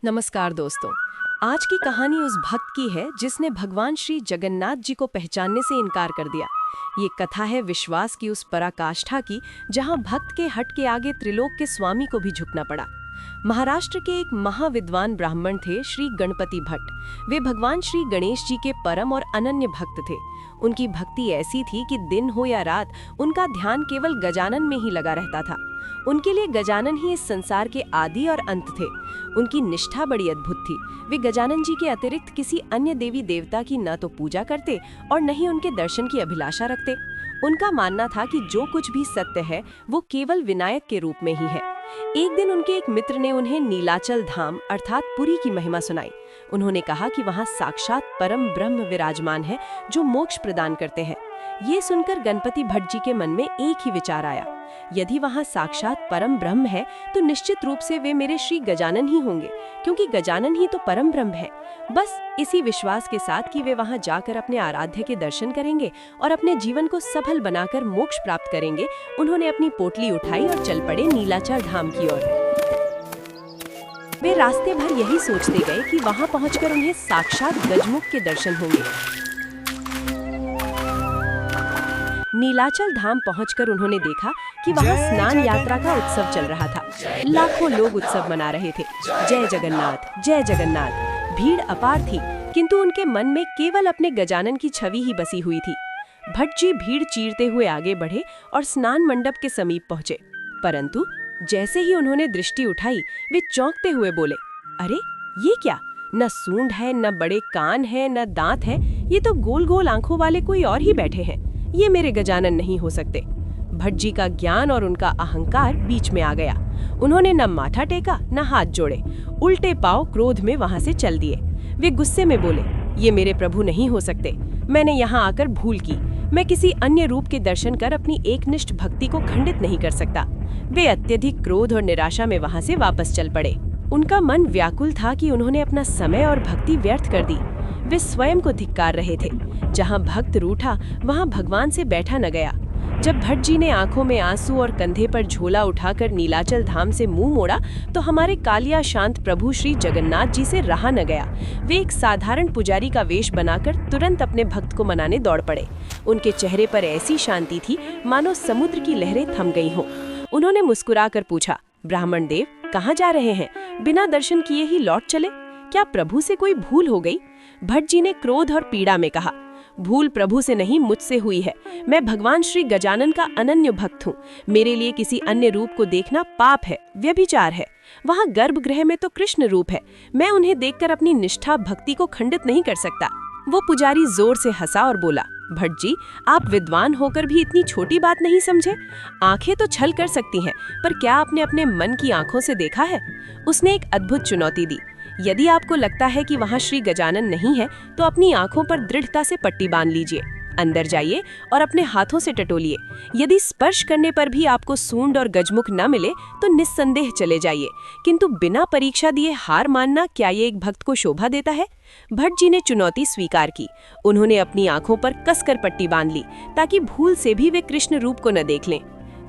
नमस्कार दोस्तों। आज की कहानी उस भक्त की है जिसने भगवान श्री जगन्नाथ जी को पहचानने से इनकार कर दिया। ये कथा है विश्वास की उस पराकाष्ठा की जहां भक्त के हट के आगे त्रिलोक के स्वामी को भी झुकना पड़ा। महाराष्ट्र के एक महाविद्वान ब्राह्मण थे श्री गणपति भट्ट। वे भगवान श्री गणेश जी के परम और अनन्य भक्त थे। उनकी भक्ति ऐसी थी कि दिन हो या रात उनका ध्यान केवल गजानन में ही लगा रहता था। उनके लिए गजानन ही इस संसार के आदि और अंत थे। उनकी निष्ठा बड़ी अद्भुत थी। वे गजानन जी के अतिरिक्त किसी अन्य देवी देवता की न तो पूजा करते और न ही उनके दर्शन की अभिलाषा रखते। उनका मानना था कि जो कुछ भी सत्य है वो केवल विनायक के रूप में ही है। एक दिन उनके एक मित्र ने उन्हें नीलाचल धाम अर्थात पुरी की महिमा सुनाई। उन्होंने कहा कि वहाँ साक्षात परम ब्रह्म विराजमान है जो मोक्ष प्रदान करते हैं। ये सुनकर गणपति भट्ट जी के मन में एक ही विचार आया, यदि वहाँ साक्षात परम ब्रह्म है तो निश्चित रूप से वे मेरे श्री गजानन ही होंगे, क्योंकि गजानन ही तो परम ब्रह्म है। बस इसी विश्वास के साथ कि वे वहाँ जाकर अपने आराध्य के दर्शन करेंगे और अपने जीवन को सफल बनाकर मोक्ष प्राप्त करेंगे, उन्होंने अपनी पोटली उठाई और चल पड़े नीलाचल धाम की ओर। वे रास्ते भर यही सोचते गए कि वहाँ पहुंचकर उन्हें साक्षात गजमुख के दर्शन होंगे। नीलाचल धाम पहुंचकर उन्होंने देखा कि वहाँ स्नान यात्रा का उत्सव चल रहा था। लाखों लोग उत्सव मना रहे थे। जय जगन्नाथ, जय जगन्नाथ। भीड़ अपार थी, किंतु उनके मन में केवल अपने गजानन की छवि ही बसी हुई थी। भट्ट जी भीड़ चीरते हुए आगे बढ़े और स्नान मंडप के समीप पहुंचे। परंतु जैसे ही उन्होंने दृष्टि उठाई, वे चौंकते हुए बोले, अरे ये क्या? न सूंड है, न बड़े कान है, न दांत है। ये तो गोल गोल आंखों वाले कोई और ही बैठे हैं। ये मेरे गजानन नहीं हो सकते। भट्ट जी का ज्ञान और उनका अहंकार बीच में आ गया। उन्होंने न माथा टेका न हाथ जोड़े, उल्टे पांव क्रोध में वहां से चल दिए। वे गुस्से में बोले, ये मेरे प्रभु नहीं हो सकते। मैंने यहाँ आकर भूल की। मैं किसी अन्य रूप के दर्शन कर अपनी एकनिष्ठ भक्ति को खंडित नहीं कर सकता। वे अत्यधिक क्रोध और निराशा में वहां से वापस चल पड़े। उनका मन व्याकुल था कि उन्होंने अपना समय और भक्ति व्यर्थ कर दी। वे स्वयं को धिक्कार रहे थे। जहां भक्त रूठा वहां भगवान से बैठा न गया। जब भट्ट जी ने आंखों में आंसू और कंधे पर झोला उठाकर नीलाचल धाम से मुंह मोड़ा तो हमारे कालिया शांत प्रभु श्री जगन्नाथ जी से रहा न गया। वे एक साधारण पुजारी का वेश बनाकर तुरंत अपने भक्त को मनाने दौड़ पड़े। उनके चेहरे पर ऐसी शांति थी मानो समुद्र की लहरें थम गई हों। उन्होंने मुस्कुराकर पूछा, ब्राह्मण देव, कहाँ जा रहे हैं? बिना दर्शन किए ही लौट चले? क्या प्रभु से कोई भूल हो गई? भट्ट जी ने क्रोध और पीड़ा में कहा, भूल प्रभु से नहीं मुझसे हुई है। मैं भगवान श्री गजानन का अनन्य भक्त हूँ। मेरे लिए किसी अन्य रूप को देखना पाप है, व्यभिचार है। वहाँ गर्भगृह में तो कृष्ण रूप है। मैं उन्हें देखकर अपनी निष्ठा भक्ति को खंडित नहीं कर सकता। वो पुजारी जोर से हंसा और बोला, भट्ट जी, आप विद्वान होकर भी इतनी छोटी बात नहीं समझे? आंखें तो छल कर सकती हैं, पर क्या आपने अपने मन की आंखों से देखा है? उसने एक अद्भुत चुनौती दी। यदि आपको लगता है कि वहाँ श्री गजानन नहीं है तो अपनी आंखों पर दृढ़ता से पट्टी बांध लीजिए। अंदर जाइए और अपने हाथों से टटोलिए। यदि स्पर्श करने पर भी आपको सूंड और गजमुख न मिले तो निस्संदेह चले जाइए, किंतु बिना परीक्षा दिए हार मानना, क्या ये एक भक्त को शोभा देता है? भट्ट जी ने चुनौती स्वीकार की। उन्होंने अपनी आंखों पर कसकर पट्टी बांध ली ताकि भूल से भी वे कृष्ण रूप को न देख लें।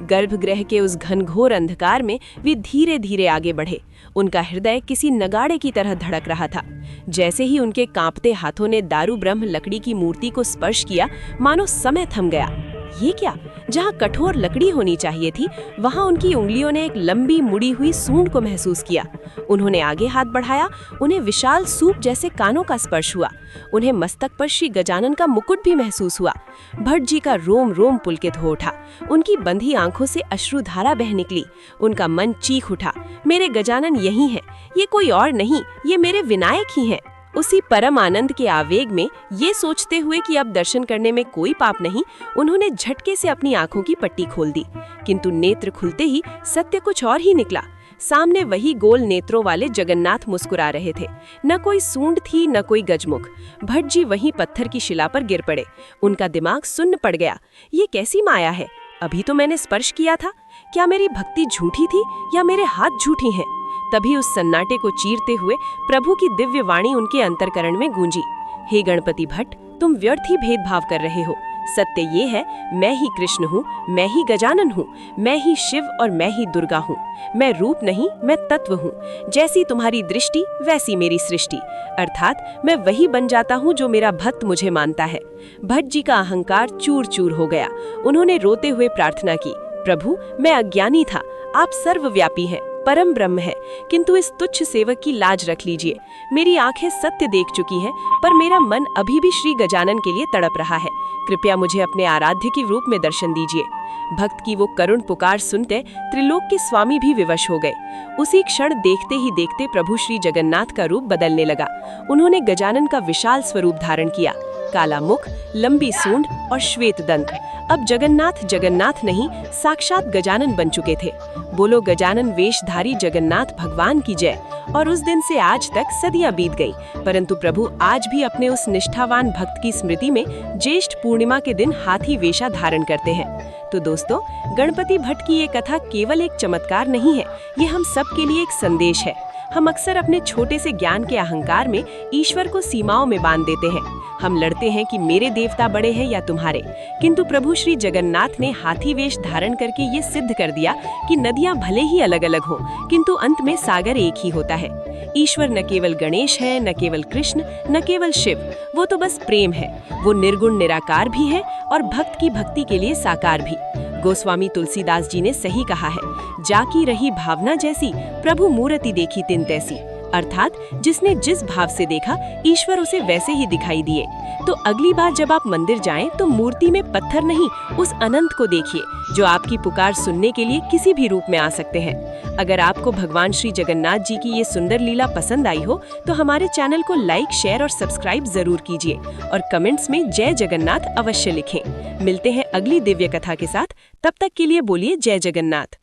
गर्भगृह के उस घनघोर अंधकार में वे धीरे धीरे आगे बढ़े। उनका हृदय किसी नगाड़े की तरह धड़क रहा था। जैसे ही उनके कांपते हाथों ने दारू ब्रह्म लकड़ी की मूर्ति को स्पर्श किया, मानो समय थम गया। ये क्या? जहाँ कठोर लकड़ी होनी चाहिए थी, वहाँ उनकी उंगलियों ने एक लंबी मुड़ी हुई सूंड को महसूस किया। उन्होंने आगे हाथ बढ़ाया। उन्हें विशाल सूप जैसे कानों का स्पर्श हुआ। उन्हें मस्तक पर श्री गजानन का मुकुट भी महसूस हुआ। भट्ट जी का रोम रोम पुलकित हो उठा। उनकी बंधी आंखों से अश्रुधारा बह निकली। उनका मन चीख उठा, मेरे गजानन यही हैं, ये कोई और नहीं, ये मेरे विनायक ही हैं। उसी परम आनंद के आवेग में ये सोचते हुए कि अब दर्शन करने में कोई पाप नहीं, उन्होंने झटके से अपनी आंखों की पट्टी खोल दी। किंतु नेत्र खुलते ही सत्य कुछ और ही निकला। सामने वही गोल नेत्रों वाले जगन्नाथ मुस्कुरा रहे थे। न कोई सूंड थी, न कोई गजमुख। भट्ट जी वहीं पत्थर की शिला पर गिर पड़े। उनका दिमाग सुन्न पड़ गया। ये कैसी माया है? अभी तो मैंने स्पर्श किया था। क्या मेरी भक्ति झूठी थी या मेरे हाथ झूठी हैं? तभी उस सन्नाटे को चीरते हुए प्रभु की दिव्य वाणी उनके अंतरकरण में गूंजी, हे गणपति भट्ट, तुम व्यर्थ ही भेदभाव कर रहे हो। सत्य ये है, मैं ही कृष्ण हूँ, मैं ही गजानन हूँ, मैं ही शिव और मैं ही दुर्गा हूँ। मैं रूप नहीं, मैं तत्व हूँ। जैसी तुम्हारी दृष्टि वैसी मेरी सृष्टि। अर्थात मैं वही बन जाता हूँ जो मेरा भक्त मुझे मानता है। भट्ट जी का अहंकार चूर चूर हो गया। उन्होंने रोते हुए प्रार्थना की, प्रभु मैं अज्ञानी था, आप सर्वव्यापी हैं, परम ब्रह्म है, किंतु इस तुच्छ सेवक की लाज रख लीजिए। मेरी आंखें सत्य देख चुकी हैं, पर मेरा मन अभी भी श्री गजानन के लिए तड़प रहा है। कृपया मुझे अपने आराध्य के रूप में दर्शन दीजिए। भक्त की वो करुण पुकार सुनते त्रिलोक के स्वामी भी विवश हो गए। उसी क्षण देखते ही देखते प्रभु श्री जगन्नाथ का रूप बदलने लगा। उन्होंने गजानन का विशाल स्वरूप धारण किया, काला मुख, लंबी सूंड और श्वेत दंत। अब जगन्नाथ जगन्नाथ नहीं, साक्षात गजानन बन चुके थे। बोलो गजानन वेशधारी जगन्नाथ भगवान की जय। और उस दिन से आज तक सदियां बीत गई, परंतु प्रभु आज भी अपने उस निष्ठावान भक्त की स्मृति में ज्येष्ठ पूर्णिमा के दिन हाथी वेशा धारण करते हैं। तो दोस्तों, गणपति भट्ट की ये कथा केवल एक चमत्कार नहीं है, ये हम सब के लिए एक संदेश है। हम अक्सर अपने छोटे से ज्ञान के अहंकार में ईश्वर को सीमाओं में बांध देते हैं। हम लड़ते हैं कि मेरे देवता बड़े हैं या तुम्हारे, किंतु प्रभु श्री जगन्नाथ ने हाथी वेश धारण करके ये सिद्ध कर दिया कि नदियां भले ही अलग अलग हो, किंतु अंत में सागर एक ही होता है। ईश्वर न केवल गणेश है, न केवल कृष्ण, न केवल शिव, वो तो बस प्रेम है। वो निर्गुण निराकार भी है और भक्त की भक्ति के लिए साकार भी। गोस्वामी तुलसीदास जी ने सही कहा है, जाकी रही भावना जैसी, प्रभु मूर्ति देखी तिन तैसी। अर्थात जिसने जिस भाव से देखा, ईश्वर उसे वैसे ही दिखाई दिए। तो अगली बार जब आप मंदिर जाएं तो मूर्ति में पत्थर नहीं, उस अनंत को देखिए जो आपकी पुकार सुनने के लिए किसी भी रूप में आ सकते हैं। अगर आपको भगवान श्री जगन्नाथ जी की ये सुंदर लीला पसंद आई हो तो हमारे चैनल को लाइक, शेयर और सब्सक्राइब जरूर कीजिए और कमेंट्स में जय जगन्नाथ अवश्य लिखें। मिलते हैं अगली दिव्य कथा के साथ, तब तक के लिए बोलिए जय जगन्नाथ।